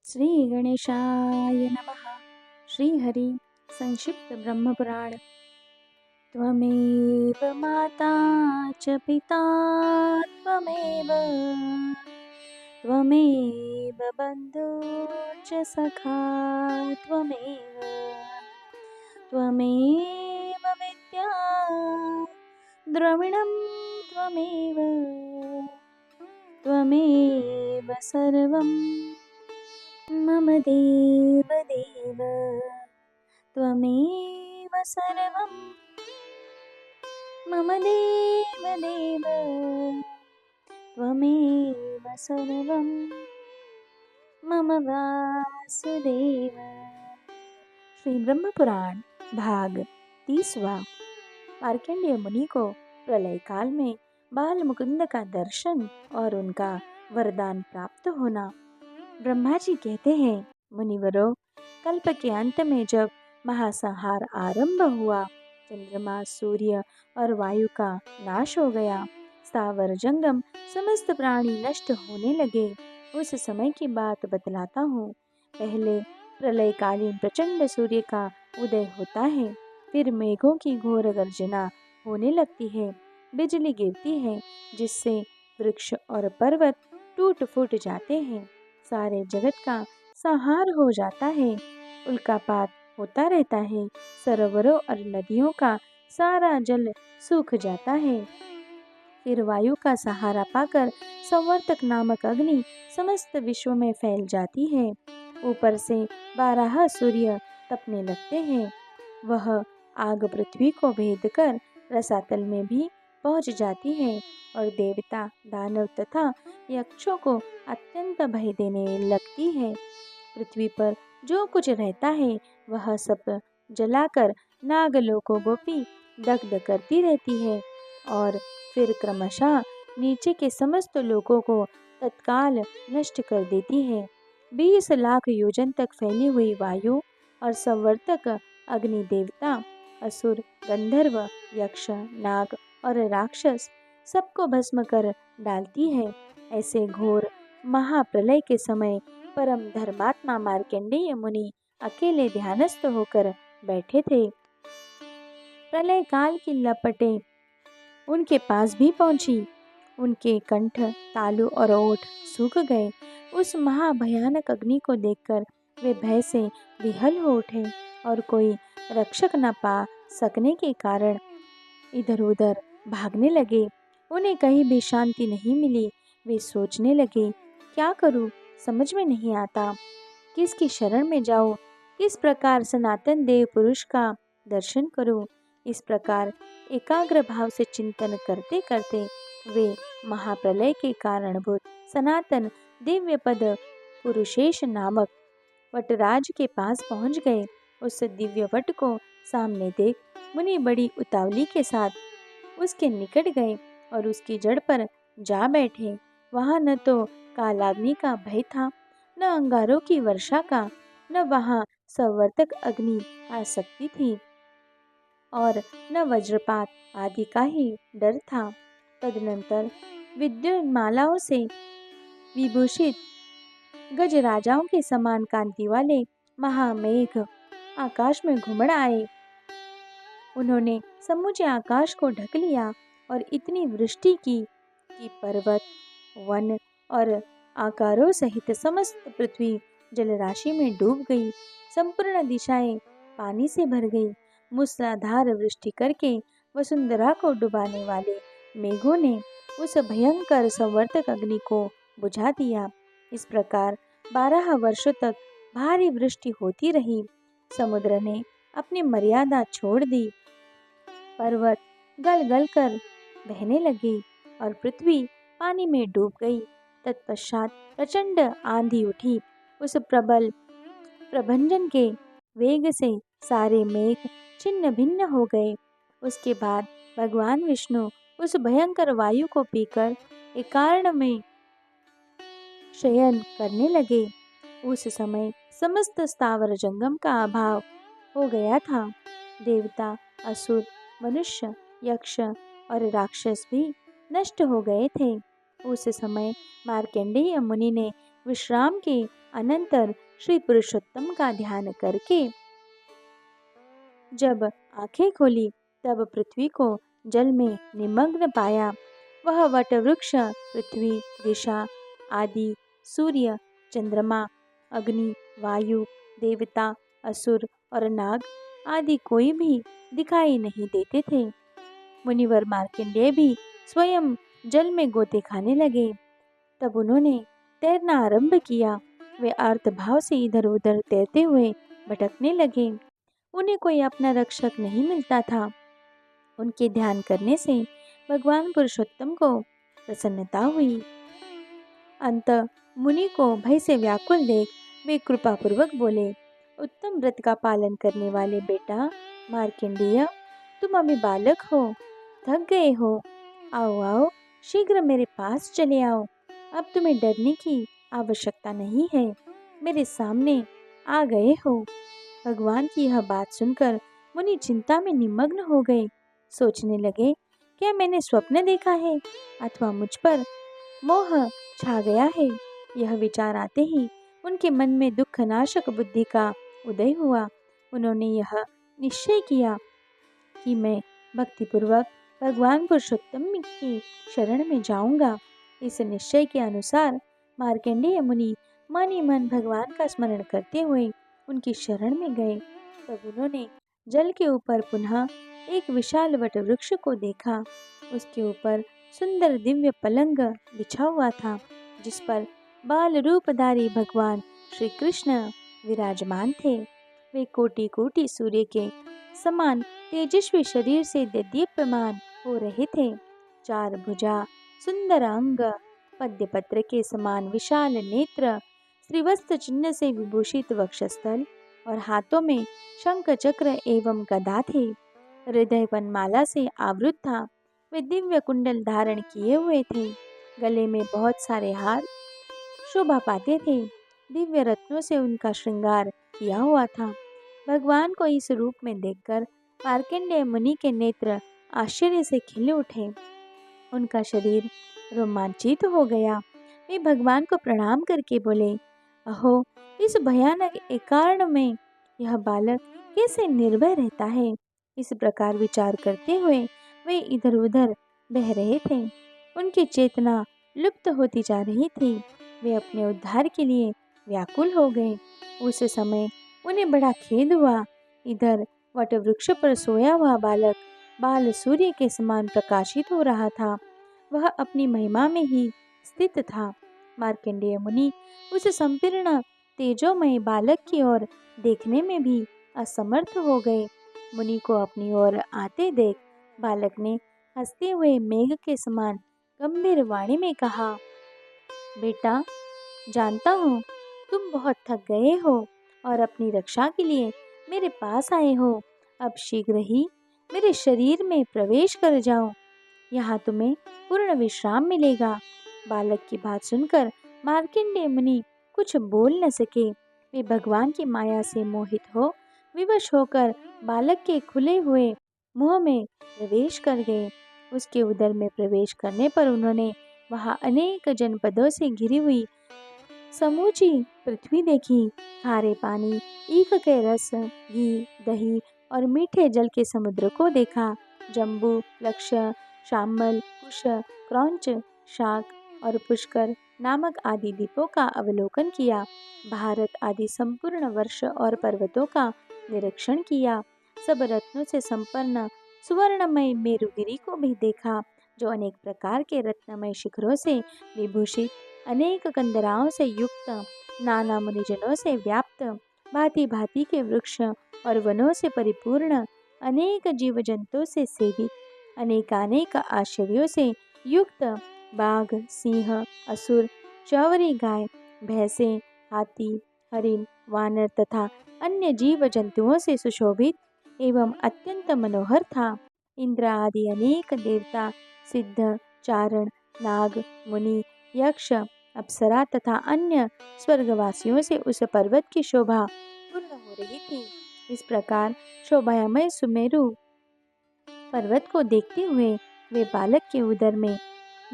श्री गणेशाय नमः। श्रीहरि संक्षिप्त ब्रह्मपुराण। त्वमेव माता च पिता त्वमेव त्वमेव बन्धुश्च सखा त्वमेव त्वमेव विद्या द्रविणं त्वमेव त्वमेव सर्वं मम देव देव त्वमेव सर्वं मम देव देव त्वमेव सर्वं मम वासुदेव। श्री ब्रह्म पुराण भाग 30वां। मार्कंडेय मुनि को प्रलय काल में बाल मुकुंद का दर्शन और उनका वरदान प्राप्त होना। ब्रह्मा जी कहते हैं, मुनिवरों, कल्प के अंत में जब महासंहार आरंभ हुआ, चंद्रमा, सूर्य और वायु का नाश हो गया, स्थावर जंगम समस्त प्राणी नष्ट होने लगे, उस समय की बात बतलाता हूँ। पहले प्रलयकालीन प्रचंड सूर्य का उदय होता है, फिर मेघों की घोर गर्जना होने लगती है, बिजली गिरती है, जिससे वृक्ष और पर्वत टूट फूट जाते हैं, सारे जगत का संहार हो जाता है, उल्कापात होता रहता है, सरोवरों और नदियों का सारा जल सूख जाता है। फिर वायु का सहारा पाकर संवर्तक नामक अग्नि समस्त विश्व में फैल जाती है। ऊपर से 12 सूर्य तपने लगते हैं। वह आग पृथ्वी को भेद कर रसातल में भी पहुंच जाती है और देवता, दानव तथा यक्षों को अत्यंत भय देने लगती है। पृथ्वी पर जो कुछ रहता है वह सब जलाकर नागलोकों को भी दग्ध करती रहती है और फिर क्रमशः नीचे के समस्त लोकों को तत्काल नष्ट कर देती है। 20 लाख योजन तक फैली हुई वायु और संवर्तक अग्नि देवता, असुर, गंधर्व, यक्ष, नाग और राक्षस सबको भस्म कर डालती है। ऐसे घोर महाप्रलय के समय परम धर्मात्मा मार्कंडेय मुनि अकेले ध्यानस्थ होकर बैठे थे। प्रलय काल की लपटें उनके पास भी पहुंची। उनके कंठ, तालु और ओठ सूख गए। उस महाभयानक अग्नि को देखकर वे भय से विहल हो उठे और कोई रक्षक न पा सकने के कारण इधर उधर भागने लगे। उन्हें कहीं भी शांति नहीं मिली। वे सोचने लगे, क्या करूं, समझ में नहीं आता, किसकी शरण में जाऊं, किस प्रकार सनातन देव पुरुष का दर्शन करूं। इस प्रकार एकाग्र भाव से चिंतन करते करते वे महाप्रलय के कारणभूत सनातन दिव्य पद पुरुषेश नामक वटराज के पास पहुंच गए। उस दिव्य वट को सामने देख मुनि बड़ी उतावली के साथ उसके निकट गए और उसकी जड़ पर जा बैठे। वहां न तो कालाग्नि का भय था, न अंगारों की वर्षा का, न वहां संवर्तक अग्नि आसक्ति थी और न वज्रपात आदि का ही डर था। तदनंतर विद्युन्मालाओं से विभूषित गजराजाओं के समान कांति वाले महामेघ आकाश में घुमड़ आए। उन्होंने समूचे आकाश को ढक लिया और इतनी वृष्टि की कि पर्वत, वन और आकारों सहित समस्त पृथ्वी जलराशि में डूब गई। संपूर्ण दिशाएं पानी से भर गई। मूसलाधार वृष्टि करके वसुंधरा को डुबाने वाले मेघों ने उस भयंकर संवर्तक अग्नि को बुझा दिया। इस प्रकार 12 वर्षों तक भारी वृष्टि होती रही। समुद्र ने अपनी मर्यादा छोड़ दी। पर्वत गल गल कर बहने लगे और पृथ्वी पानी में डूब गई। तत्पश्चात प्रचंड आंधी उठी। उस प्रबल प्रभंजन के वेग से सारे मेघ छिन्न भिन्न हो गए। उसके बाद भगवान विष्णु उस भयंकर वायु को पीकर एकारण में शयन करने लगे। उस समय समस्त स्थावर जंगम का अभाव हो गया था। देवता, असुर, मनुष्य, यक्ष और राक्षस भी नष्ट हो गए थे। उस समय मार्कंडेय मुनि ने विश्राम के अनंतर श्री पुरुषोत्तम का ध्यान करके जब आंखें खोली तब पृथ्वी को जल में निमग्न पाया। वह वटवृक्ष, पृथ्वी, दिशा आदि, सूर्य, चंद्रमा, अग्नि, वायु, देवता, असुर और नाग आदि कोई भी दिखाई नहीं देते थे। मुनिवर मार्कंडेय भी स्वयं जल में गोते खाने लगे। तब उन्होंने तैरना आरंभ किया। वे आर्तभाव से इधर उधर तैरते हुए भटकने लगे। उन्हें कोई अपना रक्षक नहीं मिलता था। उनके ध्यान करने से भगवान पुरुषोत्तम को प्रसन्नता हुई। अंत मुनि को भय से व्याकुल देख वे कृपापूर्वक बोले, उत्तम व्रत का पालन करने वाले बेटा मार्कंडेय, तुम अभी बालक हो, थक गए हो। आओ आओ, शीघ्र मेरे पास चले आओ। अब तुम्हें डरने की आवश्यकता नहीं है, मेरे सामने आ गए हो। भगवान की यह बात सुनकर मुनि चिंता में निमग्न हो गए। सोचने लगे, क्या मैंने स्वप्न देखा है अथवा मुझ पर मोह छा गया है। यह विचार आते ही उनके मन में दुखनाशक बुद्धि का उदय हुआ। उन्होंने यह निश्चय किया कि मैं भक्तिपूर्वक भगवान पुरुषोत्तम की शरण में जाऊंगा। इस निश्चय के अनुसार मार्कंडेय मुनि मन ही मन भगवान का स्मरण करते हुए उनकी शरण में गए। तब उन्होंने जल के ऊपर पुनः एक विशाल वटवृक्ष को देखा। उसके ऊपर सुंदर दिव्य पलंग बिछा हुआ था, जिस पर बाल रूपधारी भगवान श्री कृष्ण विराजमान थे। वे कोटि कोटि सूर्य के समान तेजस्वी शरीर से दीप्यमान हो रहे थे। चार भुजा, सुंदर अंग, पद्यपत्र के समान विशाल नेत्र, श्रीवत्स चिन्ह से विभूषित वक्षस्थल और हाथों में शंख चक्र एवं गदा थे। हृदय वनमाला से आवृत था। वे दिव्य कुंडल धारण किए हुए थे। गले में बहुत सारे हार शोभा पाते थे। दिव्य रत्नों से उनका श्रृंगार किया हुआ था। भगवान को इस रूप में देखकर मार्कंडेय मुनि के नेत्र आश्चर्य से खिल उठे। उनका शरीर रोमांचित हो गया। वे भगवान को प्रणाम करके बोले, अहो, इस भयानक एकारण में यह बालक कैसे निर्भय रहता है। इस प्रकार विचार करते हुए वे इधर उधर बह रहे थे। उनकी चेतना लुप्त होती जा रही थी। वे अपने उद्धार के लिए व्याकुल हो गए। उस समय उन्हें बड़ा खेद हुआ। इधर वटवृक्ष पर सोया हुआ बालक बाल सूर्य के समान प्रकाशित हो रहा था। वह अपनी महिमा में ही स्थित था। मार्कंडेय मुनि उस संपूर्ण तेजोमय बालक की ओर देखने में भी असमर्थ हो गए। मुनि को अपनी ओर आते देख बालक ने हंसते हुए मेघ के समान गंभीर वाणी में कहा, बेटा, जानता हूँ तुम बहुत थक गए हो और अपनी रक्षा के लिए मेरे पास आए हो। अब शीघ्र ही मेरे शरीर में प्रवेश कर जाओ, यहाँ तुम्हें पूर्ण विश्राम मिलेगा। बालक की बात सुनकर मार्कंडेय मुनि कुछ बोल न सके। वे भगवान की माया से मोहित हो विवश होकर बालक के खुले हुए मुंह में प्रवेश कर गए। उसके उदर में प्रवेश करने पर उन्होंने वहाँ अनेक जनपदों से घिरी हुई समूची पृथ्वी देखी। खारे पानी, ईख के रस, घी, दही और मीठे जल के समुद्र को देखा। जम्बू, लक्ष्य, शामल, कुश, क्रौंच, शाक और पुष्कर नामक आदि द्वीपों का अवलोकन किया। भारत आदि संपूर्ण वर्ष और पर्वतों का निरीक्षण किया। सब रत्नों से संपन्न सुवर्णमय मेरुगिरी को भी देखा, जो अनेक प्रकार के रत्नमय शिखरों से विभूषित, अनेक कंदराओं से युक्त, नाना मुनिजनों से व्याप्त, भांति भांति के वृक्ष और वनों से परिपूर्ण, अनेक जीव जंतुओं से सेवित, अनेकानेक आश्चर्यों से युक्त, बाघ, सिंह, असुर, चौवरी गाय, भैंसे, हाथी, हरिण, वानर तथा अन्य जीव जंतुओं से सुशोभित एवं अत्यंत मनोहर था। इंद्र आदि अनेक देवता, सिद्ध, चारण, नाग, मुनि, यक्ष, अप्सरा तथा अन्य स्वर्गवासियों से उस पर्वत की शोभा पूर्ण हो रही थी। इस प्रकार शोभामय सुमेरु पर्वत को देखते हुए वे बालक के उदर में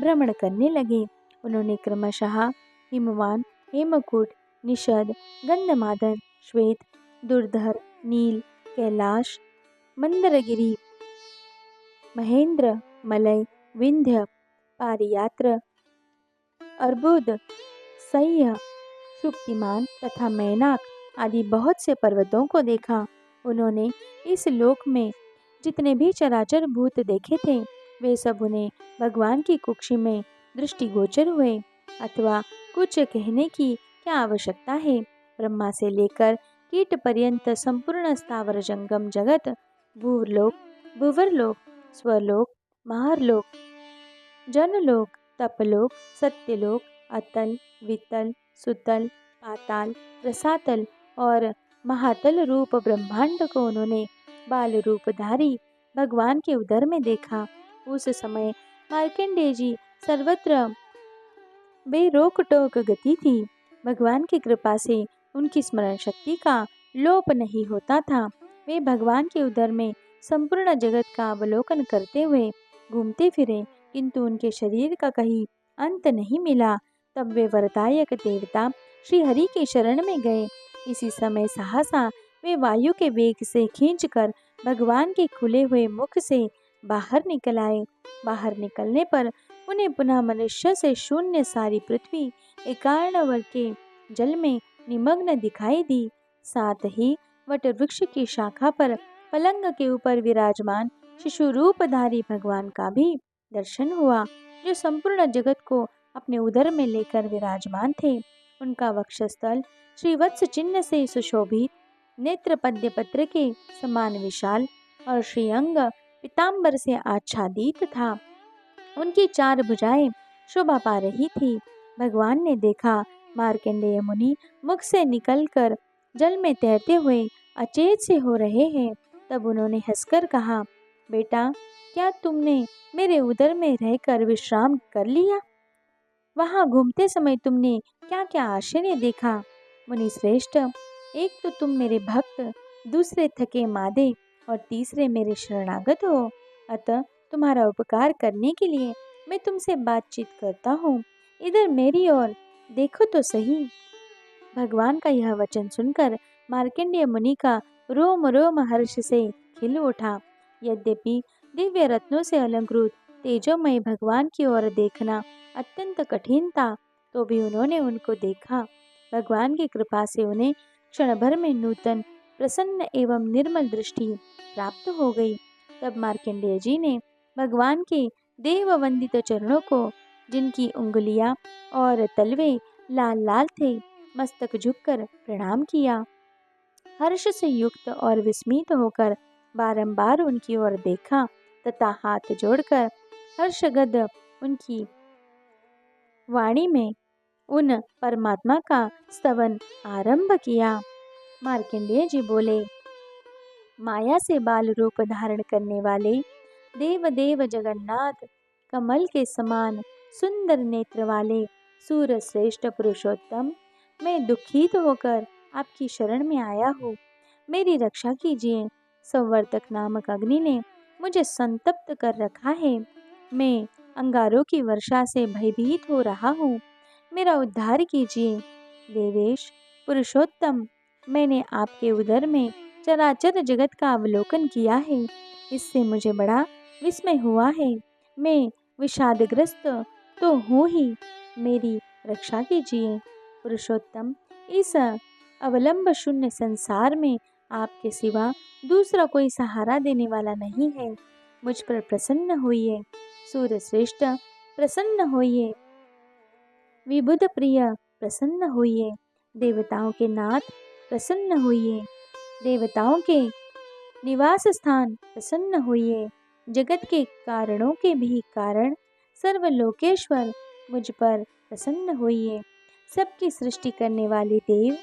भ्रमण करने लगे। उन्होंने क्रमशः हिमवान हेमकूट, निषद, गंधमादन, श्वेत, दुर्धर, नील, कैलाश, मंदरगिरी, महेंद्र, मलय, विंध्य, पारियात्र, अर्बुद, सह्य, शुक्तिमान तथा मैनाक आदि बहुत से पर्वतों को देखा। उन्होंने इस लोक में जितने भी चराचर भूत देखे थे वे सब उन्हें भगवान की कुक्षी में दृष्टिगोचर हुए, अथवा कुछ कहने की क्या आवश्यकता है। ब्रह्मा से लेकर कीट पर्यंत संपूर्ण स्थावर जंगम जगत, भूवरलोक, भुवरलोक, स्वलोक, महारलोक, जनलोक, तपलोक, सत्यलोक, अतल, वितल, सुतल, पाताल, रसातल और महातल रूप ब्रह्मांड को उन्होंने बाल रूपधारी भगवान के उदर में देखा। उस समय मार्कंडेय जी सर्वत्र बेरोक टोक गति थी। भगवान की कृपा से उनकी स्मरण शक्ति का लोप नहीं होता था। वे भगवान के उदर में संपूर्ण जगत का अवलोकन करते हुए घूमते फिरे, किंतु उनके शरीर का कहीं अंत नहीं मिला। तब वे वरदायक देवता श्री हरि के शरण में गए। इसी समय सहसा वे वायु के वेग से खींचकर भगवान के खुले हुए मुख से बाहर निकल आए। बाहर निकलने पर उन्हें पुनः मनुष्य से शून्य सारी पृथ्वी एकार्णवर के जल में निमग्न दिखाई दी। साथ ही वट वृक्ष की शाखा पर पलंग के ऊपर विराजमान शिशु रूपधारी भगवान का भी दर्शन हुआ, जो संपूर्ण जगत को अपने उदर में लेकर विराजमान थे। उनका वक्षस्थल श्रीवत्स चिन्ह से सुशोभित, नेत्र पद्य पत्र के समान विशाल और श्रीअंग पीतांबर से आच्छादित था। उनकी 4 भुजाएं शोभा पा रही थी। भगवान ने देखा मार्कंडेय मुनि मुख से निकलकर जल में तैरते हुए अचेत से हो रहे हैं। तब उन्होंने हंसकर कहा, बेटा, क्या तुमने मेरे उदर में रहकर विश्राम कर लिया? वहां घूमते समय तुमने क्या क्या आश्चर्य देखा? मुनि श्रेष्ठ, एक तो तुम मेरे भक्त, दूसरे थके मादे और तीसरे मेरे शरणागत हो। अतः तुम्हारा उपकार करने के लिए मैं तुमसे बातचीत करता हूँ। इधर मेरी ओर देखो तो सही। भगवान का यह वचन सुनकर मार्कंडेय मुनि का रोम रोम हर्ष से खिल उठा। यद्यपि दिव्य रत्नों से अलंकृत तेजोमय भगवान की ओर देखना अत्यंत कठिन था, तो भी उन्होंने उनको देखा। भगवान की कृपा से उन्हें क्षण भर में नूतन, प्रसन्न एवं निर्मल दृष्टि प्राप्त हो गई। तब मार्कंडेय जी ने भगवान के देव वंदित चरणों को, जिनकी उंगलियां और तलवे लाल लाल थे, मस्तक झुककर प्रणाम किया। हर्ष से युक्त और विस्मित होकर बारंबार उनकी ओर देखा तथा हाथ जोड़कर हर्षगद उनकी वाणी में उन परमात्मा का स्तवन आरंभ किया। मार्कंडेय जी बोले, माया से बाल रूप धारण करने वाले देव देव जगन्नाथ, कमल के समान सुंदर नेत्र वाले सूर्य श्रेष्ठ पुरुषोत्तम, मैं दुखित होकर आपकी शरण में आया हूँ। मेरी रक्षा कीजिए। संवर्तक नामक अग्नि ने मुझे संतप्त कर रखा है। मैं अंगारों की वर्षा से भयभीत हो रहा हूँ। मेरा उद्धार कीजिए। देवेश पुरुषोत्तम, मैंने आपके उदर में चराचर जगत का अवलोकन किया है। इससे मुझे बड़ा विस्मय हुआ है। मैं विषादग्रस्त तो हूँ ही, मेरी रक्षा कीजिए। पुरुषोत्तम, इस अवलंब शून्य संसार में आपके सिवा दूसरा कोई सहारा देने वाला नहीं है। मुझ पर प्रसन्न होइए। सूर्य श्रेष्ठ, प्रसन्न होइए। विबुध प्रिय, प्रसन्न होइए। देवताओं के नाथ, प्रसन्न होइए। देवताओं के निवास स्थान, प्रसन्न होइए। जगत के कारणों के भी कारण, सर्वलोकेश्वर, मुझ पर प्रसन्न होइए। सबकी सृष्टि करने वाले देव,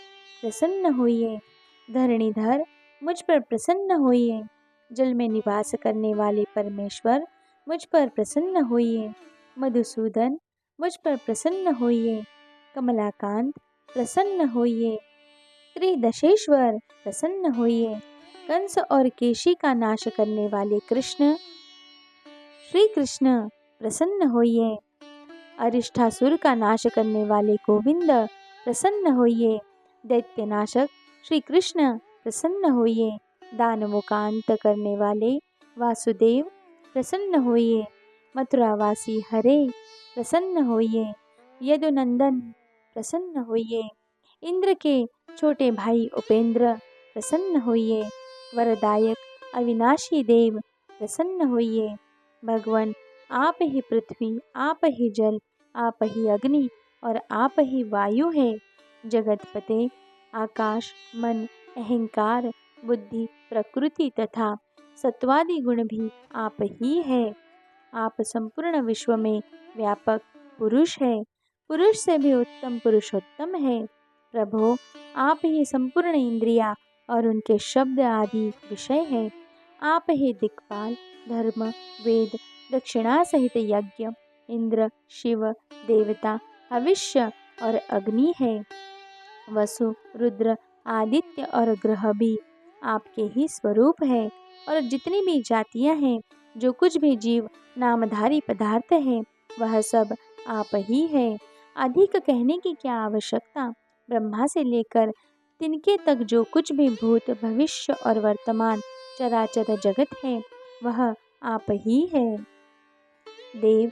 प्रसन्न होइए। धरणीधर, मुझ पर प्रसन्न होइए। जल में निवास करने वाले परमेश्वर, मुझ पर प्रसन्न होइए। मधुसूदन, मुझ पर प्रसन्न होइए। कमलाकांत, प्रसन्न होइए। त्रिदशेश्वर, प्रसन्न होइए। कंस और केशी का नाश करने वाले कृष्ण, श्री कृष्ण, प्रसन्न होइए। अरिष्ठासुर का नाश करने वाले गोविंद, प्रसन्न होइए। दैत्यनाशक श्री कृष्ण प्रसन्न होइए। दानवों का अंत करने वाले वासुदेव प्रसन्न होइए। मथुरावासी हरे प्रसन्न होइए। यदुनंदन प्रसन्न होइए। इंद्र के छोटे भाई उपेंद्र प्रसन्न होइए। वरदायक अविनाशी देव प्रसन्न होइए। भगवान आप ही पृथ्वी, आप ही जल, आप ही अग्नि और आप ही वायु है। जगतपते आकाश, मन, अहंकार, बुद्धि, प्रकृति तथा सत्वादि गुण भी आप ही है। आप संपूर्ण विश्व में व्यापक पुरुष है। पुरुष से भी उत्तम पुरुषोत्तम है। प्रभो, आप ही संपूर्ण इंद्रिया और उनके शब्द आदि विषय है। आप ही दिक्पाल, धर्म, वेद, दक्षिणा सहित यज्ञ, इंद्र, शिव, देवता, हविष्य और अग्नि है। वसु, रुद्र, आदित्य और ग्रह भी आपके ही स्वरूप है। और जितनी भी जातियां हैं, जो कुछ भी जीव नामधारी पदार्थ है, वह सब आप ही है। अधिक कहने की क्या आवश्यकता। ब्रह्मा से लेकर तिनके तक जो कुछ भी भूत, भविष्य और वर्तमान चराचर जगत है, वह आप ही है। देव,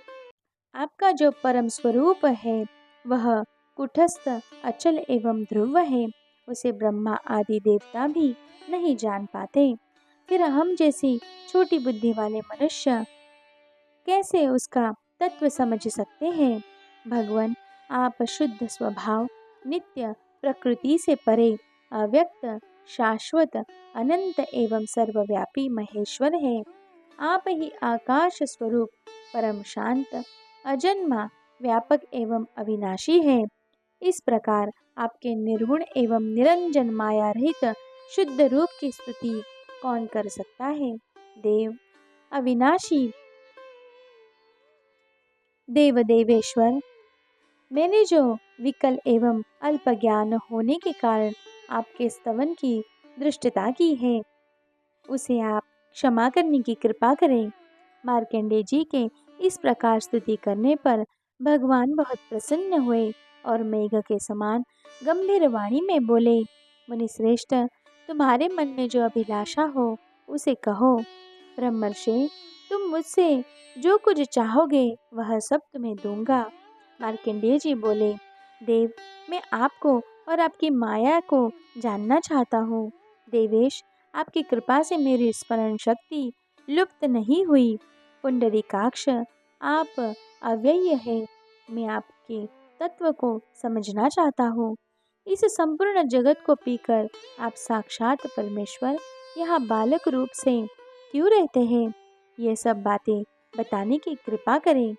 आपका जो परम स्वरूप है, वह कुटस्थ, अचल एवं ध्रुव है। उसे ब्रह्मा आदि देवता भी नहीं जान पाते। फिर हम जैसी छोटी बुद्धि वाले मनुष्य कैसे उसका तत्व समझ सकते हैं। भगवान, आप शुद्ध स्वभाव, नित्य, प्रकृति से परे, अव्यक्त, शाश्वत, अनंत एवं सर्वव्यापी महेश्वर है। आप ही आकाश स्वरूप, परम शांत, अजन्मा, व्यापक एवं अविनाशी है। इस प्रकार आपके निर्गुण एवं निरंजन माया रहित शुद्ध रूप की स्तुति कौन कर सकता है। देव, अविनाशी देव देवेश्वर, मैंने जो विकल एवं अल्प ज्ञान होने के कारण आपके स्तवन की दृष्टता की है, उसे आप क्षमा करने की कृपा करें। मार्कंडेय जी के इस प्रकार स्तुति करने पर भगवान बहुत प्रसन्न हुए और मेघ के समान गंभीर वाणी में बोले, मुनिश्रेष्ठ, तुम्हारे मन में जो अभिलाषा हो उसे कहो। ब्रह्मर्षि, तुम मुझसे जो कुछ चाहोगे वह सब तुम्हें दूंगा। मार्कंडेय जी बोले, देव, मैं आपको और आपकी माया को जानना चाहता हूँ। देवेश, आपकी कृपा से मेरी स्मरण शक्ति लुप्त नहीं हुई। पुंडरीकाक्ष, आप अव्यय है। मैं आपके तत्व को समझना चाहता हूँ। इस संपूर्ण जगत को पीकर आप साक्षात परमेश्वर यहाँ बालक रूप से क्यों रहते हैं? ये सब बातें बताने की कृपा करें।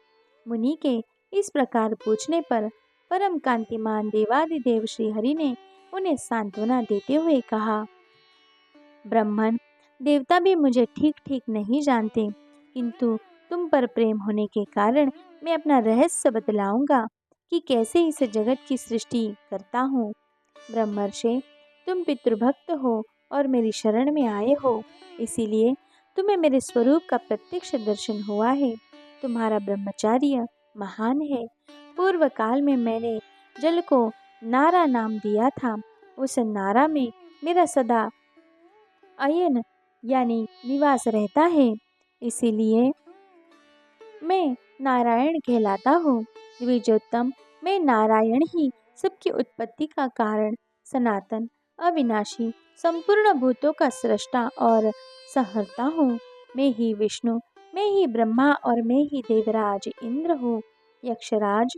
मुनि के इस प्रकार पूछने पर परम कांतिमान देवादिदेव श्री हरि ने उन्हें सांत्वना देते हुए कहा, ब्राह्मण, देवता भी मुझे ठीक ठीक नहीं जानते, किंतु तुम पर प्रेम होने के कारण मैं अपना रहस्य बतलाऊंगा कि कैसे इस जगत की सृष्टि करता हूँ। ब्रह्मर्षि, तुम पितृभक्त हो और मेरी शरण में आए हो, इसीलिए तुम्हें मेरे स्वरूप का प्रत्यक्ष दर्शन हुआ है। तुम्हारा ब्रह्मचार्य महान है। पूर्व काल में मैंने जल को नारा नाम दिया था। उस नारा में मेरा सदा अयन यानी निवास रहता है, इसीलिए मैं नारायण कहलाता हूँ। द्विजोत्तम, मैं नारायण ही सबकी उत्पत्ति का कारण, सनातन, अविनाशी, संपूर्ण भूतों का सृष्टा और संहर्ता हूँ। मैं ही विष्णु, मैं ही ब्रह्मा और मैं ही देवराज इंद्र हूँ। यक्षराज,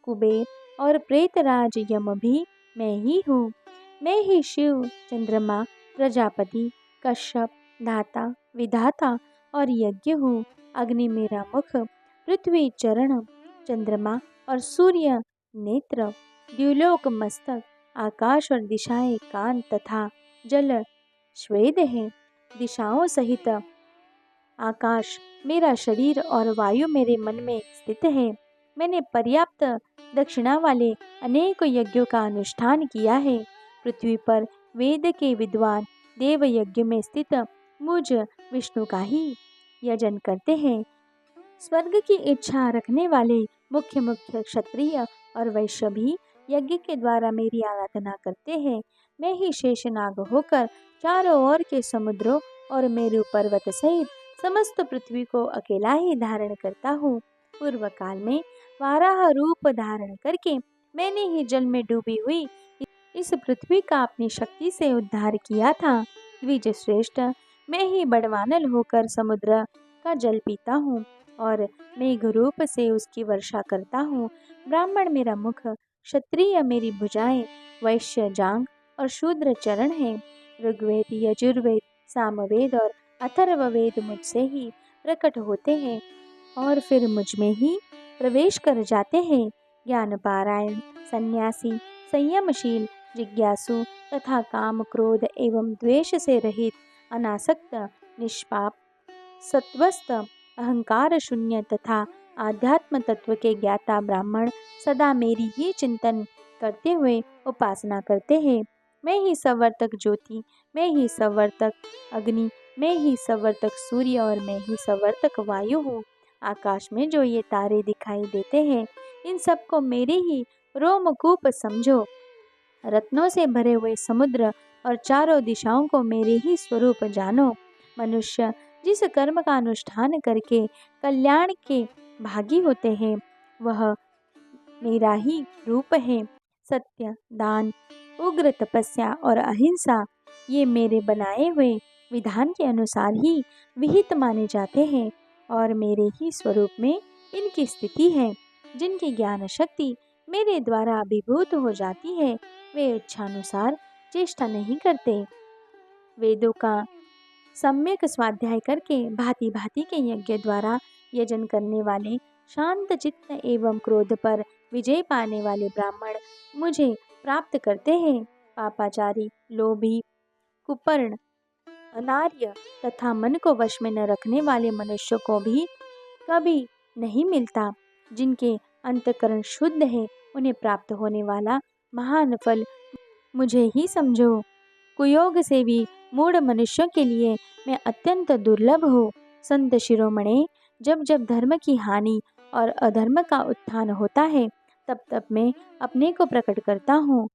कुबेर और प्रेतराज यम भी मैं ही हूँ। मैं ही शिव, चंद्रमा, प्रजापति, कश्यप, दाता, विधाता और यज्ञ हूँ। अग्नि मेरा मुख, पृथ्वी चरण, चंद्रमा और सूर्य नेत्र, द्युलोक मस्तक, आकाश और दिशाएं कान तथा जल श्वेद है। दिशाओं सहित आकाश मेरा शरीर और वायु मेरे मन में स्थित है। मैंने पर्याप्त दक्षिणा वाले अनेक यज्ञों का अनुष्ठान किया है। पृथ्वी पर वेद के विद्वान देव यज्ञ में स्थित मुझ विष्णु का ही यजन करते हैं। स्वर्ग की इच्छा रखने वाले मुख्य मुख्य क्षत्रिय और वैश्य भी यज्ञ के द्वारा मेरी आराधना करते हैं। मैं ही शेषनाग होकर चारों ओर के समुद्रों और मेरु पर्वत सहित समस्त पृथ्वी को अकेला ही धारण करता हूँ। पूर्व काल में वाराह रूप धारण करके मैंने ही जल में डूबी हुई इस पृथ्वी का अपनी शक्ति से उद्धार किया था। द्विज श्रेष्ठ, मैं ही बड़वानल होकर समुद्र का जल पीता हूँ और मेघ रूप से उसकी वर्षा करता हूँ। ब्राह्मण मेरा मुख, क्षत्रिय मेरी भुजाएं, वैश्य जांघ और शूद्र चरण है। ऋग्वेद, यजुर्वेद, सामवेद और अथर्ववेद मुझसे ही प्रकट होते हैं और फिर मुझ में ही प्रवेश कर जाते हैं। ज्ञान पारायण, सन्यासी, संयमशील, जिज्ञासु तथा काम, क्रोध एवं द्वेष से रहित, अनासक्त, निष्पाप, सत्वस्थ, अहंकार शून्य तथा आध्यात्म तत्व के ज्ञाता ब्राह्मण सदा मेरी ही चिंतन करते हुए उपासना करते हैं। मैं ही संवर्तक ज्योति, मैं ही संवर्तक अग्नि, मैं ही संवर्तक सूर्य और मैं ही संवर्तक वायु हूँ। आकाश में जो ये तारे दिखाई देते हैं, इन सबको मेरे ही रोमकूप समझो। रत्नों से भरे हुए समुद्र और चारों दिशाओं को मेरे ही स्वरूप जानो। मनुष्य जिस कर्म का अनुष्ठान करके कल्याण के भागी होते हैं, वह मेरा ही रूप है। सत्य, दान, उग्र तपस्या और अहिंसा ये मेरे बनाए हुए विधान के अनुसार ही विहित माने जाते हैं और मेरे ही स्वरूप में इनकी स्थिति है। जिनकी ज्ञान शक्ति मेरे द्वारा अभिभूत हो जाती है, वे इच्छानुसार चेष्टा नहीं करते। वेदों का सम्यक स्वाध्याय करके भांति भांति के यज्ञ द्वारा यजन करने वाले, शांत चित्त एवं क्रोध पर विजय पाने वाले ब्राह्मण मुझे प्राप्त करते हैं। पापाचारी, लोभी, कुपर्ण, अनार्य तथा मन को वश में न रखने वाले मनुष्यों को भी कभी नहीं मिलता। जिनके अंतकरण शुद्ध है, उन्हें प्राप्त होने वाला महान फल मुझे ही समझो। कुयोग से भी मूढ़ मनुष्यों के लिए मैं अत्यंत दुर्लभ हूँ। संत शिरोमणे, जब जब धर्म की हानि और अधर्म का उत्थान होता है, तब तब मैं अपने को प्रकट करता हूँ।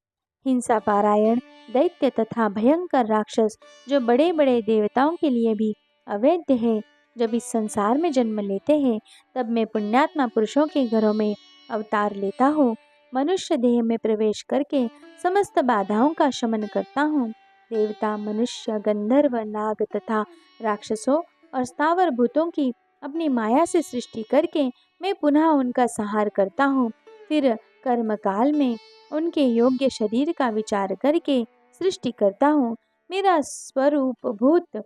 हिंसा पारायण दैत्य तथा भयंकर राक्षस जो बड़े बड़े देवताओं के लिए भी अवैध है, जब इस संसार में जन्म लेते हैं, तब मैं पुण्यात्मा पुरुषों के घरों में अवतार लेता हूँ। मनुष्य देह में प्रवेश करके समस्त बाधाओं का शमन करता हूँ। देवता, मनुष्य, गंधर्व, नाग तथा राक्षसों और स्थावर भूतों की अपनी माया से सृष्टि करके मैं पुनः उनका संहार करता हूँ। फिर कर्म काल में उनके योग्य शरीर का विचार करके सृष्टि करता हूँ। मेरा स्वरूप भूत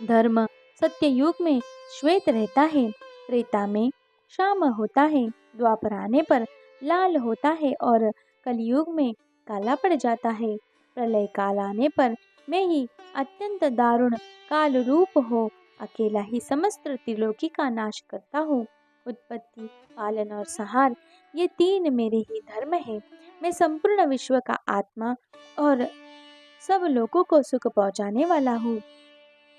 धर्म सत्य युग में श्वेत रहता है, त्रेता में श्याम होता है, द्वापर आने पर लाल होता है और कलयुग में काला पड़ जाता है। प्रलय काल आने पर मैं ही अत्यंत दारुण काल रूप हो अकेला ही समस्त त्रिलोकी का नाश करता हूँ। उत्पत्ति, पालन और संहार ये तीन मेरे ही धर्म है। मैं संपूर्ण विश्व का आत्मा और सब लोगों को सुख पहुँचाने वाला हूँ।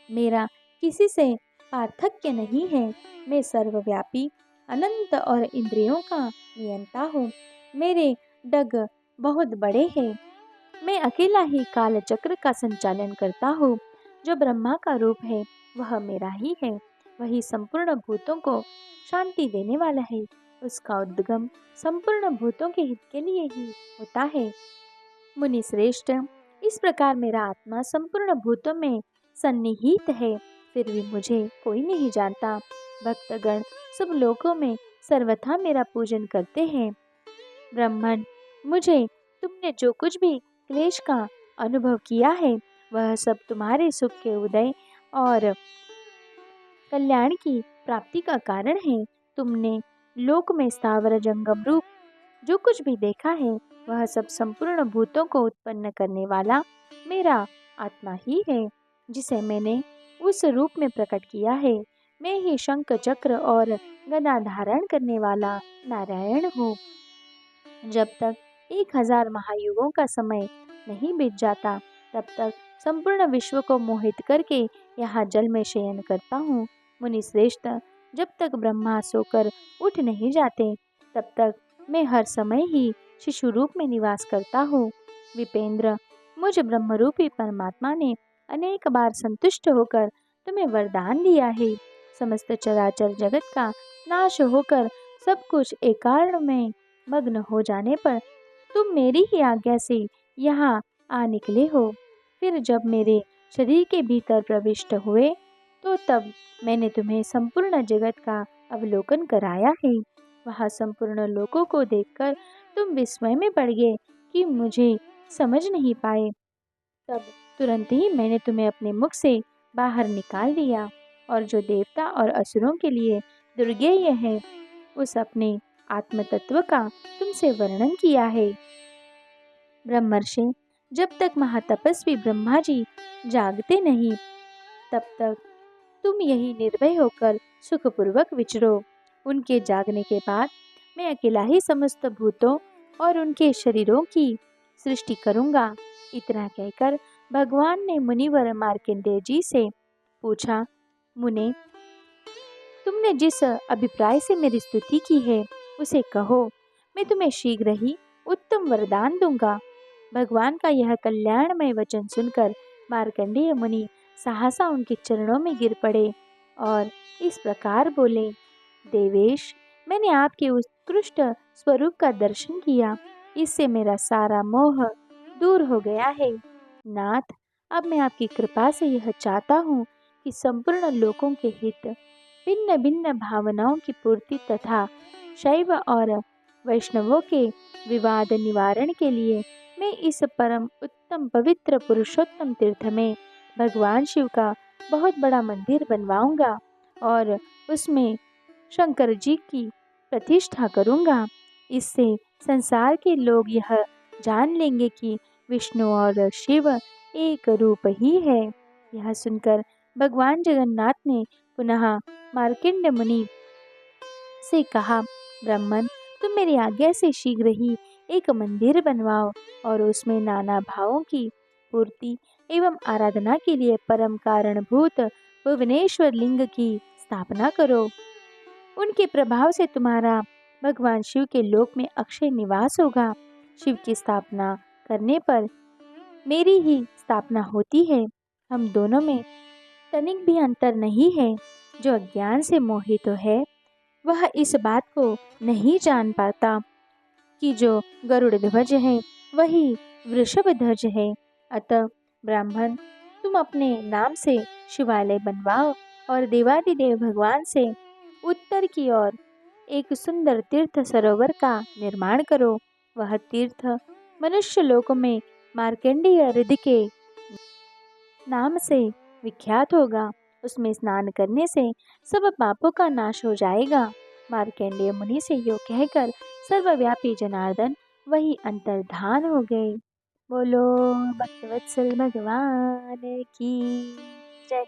मेरा किसी से पार्थक्य नहीं है। मैं सर्वव्यापी, अनंत और इंद्रियों का नियंता हूँ। मेरे डग बहुत बड़े हैं। मैं अकेला ही काल चक्र का संचालन करता हूँ। जो ब्रह्मा का रूप है, वह मेरा ही है। वही संपूर्ण भूतों को शांति देने वाला है। उसका उद्गम संपूर्ण भूतों के हित के लिए ही होता है। मुनि श्रेष्ठ, इस प्रकार मेरा आत्मा संपूर्ण भूतों में सन्निहित है, फिर भी मुझे कोई नहीं जानता। भक्तगण सब लोगों में सर्वथा मेरा पूजन करते हैं। ब्राह्मण, मुझे तुमने जो कुछ भी क्लेश का अनुभव किया है, वह सब तुम्हारे सुख के उदय और कल्याण की प्राप्ति का कारण है। तुमने लोक में स्थावर जंगम रूप जो कुछ भी देखा है, वह सब संपूर्ण भूतों को उत्पन्न करने वाला मेरा आत्मा ही है, जिसे मैंने उस रूप में प्रकट किया है। मैं ही शंख चक्र और गदा धारण करने वाला नारायण हूँ। जब तक 1000 महायुगों का समय नहीं बीत जाता, तब तक संपूर्ण विश्व को मोहित करके यहाँ जल में शयन करता हूँ। मुनि श्रेष्ठ, जब तक ब्रह्मा सोकर उठ नहीं जाते, तब तक मैं हर समय ही शिशु रूप में निवास करता हूँ। विपेंद्र, मुझ ब्रह्मरूपी परमात्मा ने अनेक बार संतुष्ट होकर तुम्हें वरदान दिया है। समस्त चराचर जगत का नाश होकर सब कुछ एकार्ण में मग्न हो जाने पर तुम मेरी ही आज्ञा से यहाँ आ निकले हो। फिर जब मेरे शरीर के भीतर प्रविष्ट हुए तो तब मैंने तुम्हें संपूर्ण जगत का अवलोकन कराया है। वहाँ संपूर्ण लोगों को देखकर तुम विस्मय में पड़ गए कि मुझे समझ नहीं पाए। तब तुरंत ही मैंने तुम्हें अपने मुख से बाहर निकाल दिया और जो देवता और असुरों के लिए दुर्गेय है उस अपने आत्म तत्व का तुमसे वर्णन किया है। ब्रह्मर्षि, जब तक महातपस्वी ब्रह्मा जी जागते नहीं तब तक तुम यही निर्भय होकर सुखपूर्वक विचरो। उनके जागने के बाद मैं अकेला ही समस्त भूतों और उनके शरीरों की सृष्टि करूंगा। इतना कहकर भगवान ने मुनिवर मार्कंडेय जी से पूछा, मुने, तुमने जिस अभिप्राय से मेरी स्तुति की है उसे कहो, मैं तुम्हें शीघ्र ही उत्तम वरदान दूंगा। भगवान का यह कल्याणमय वचन सुनकर मार्कंडेय मुनि सहसा उनके चरणों में गिर पड़े और इस प्रकार बोले, देवेश, मैंने आपके उत्कृष्ट स्वरूप का दर्शन किया, इससे मेरा सारा मोह दूर हो गया है। नाथ, अब मैं आपकी कृपा से यह चाहता हूँ कि संपूर्ण लोकों के हित, भिन्न भिन्न भावनाओं की पूर्ति तथा शैव और वैष्णवों के विवाद निवारण के लिए मैं इस परम उत्तम पवित्र पुरुषोत्तम तीर्थ में भगवान शिव का बहुत बड़ा मंदिर बनवाऊंगा और उसमें शंकर जी की प्रतिष्ठा करूंगा। इससे संसार के लोग यह जान लेंगे कि विष्णु और शिव एक रूप ही है। यह सुनकर भगवान जगन्नाथ ने पुनः मार्कंडेय मुनि से कहा, ब्राह्मण, तुम मेरी आज्ञा से शीघ्र ही एक मंदिर बनवाओ और उसमें नाना भावों की पूर्ति एवं आराधना के लिए परम कारणभूत भुवनेश्वर लिंग की स्थापना करो। उनके प्रभाव से तुम्हारा भगवान शिव के लोक में अक्षय निवास होगा। शिव की स्थापना करने पर मेरी ही स्थापना होती है। हम दोनों में तनिक भी अंतर नहीं है। जो अज्ञान से मोहित है वह इस बात को नहीं जान पाता कि जो गरुड़ ध्वज है वही वृषभ ध्वज है। अतः ब्राह्मण, तुम अपने नाम से शिवालय बनवाओ और देवादिदेव भगवान से उत्तर की ओर एक सुंदर तीर्थ सरोवर का निर्माण करो। वह तीर्थ मनुष्य लोक में मार्कंडेय हृदय के नाम से विख्यात होगा। उसमें स्नान करने से सब पापों का नाश हो जाएगा। मार्कंडेय मुनि से यो कहकर सर्वव्यापी जनार्दन वही अंतर्धान हो गए। बोलो भक्तवत्सल भगवान की जय।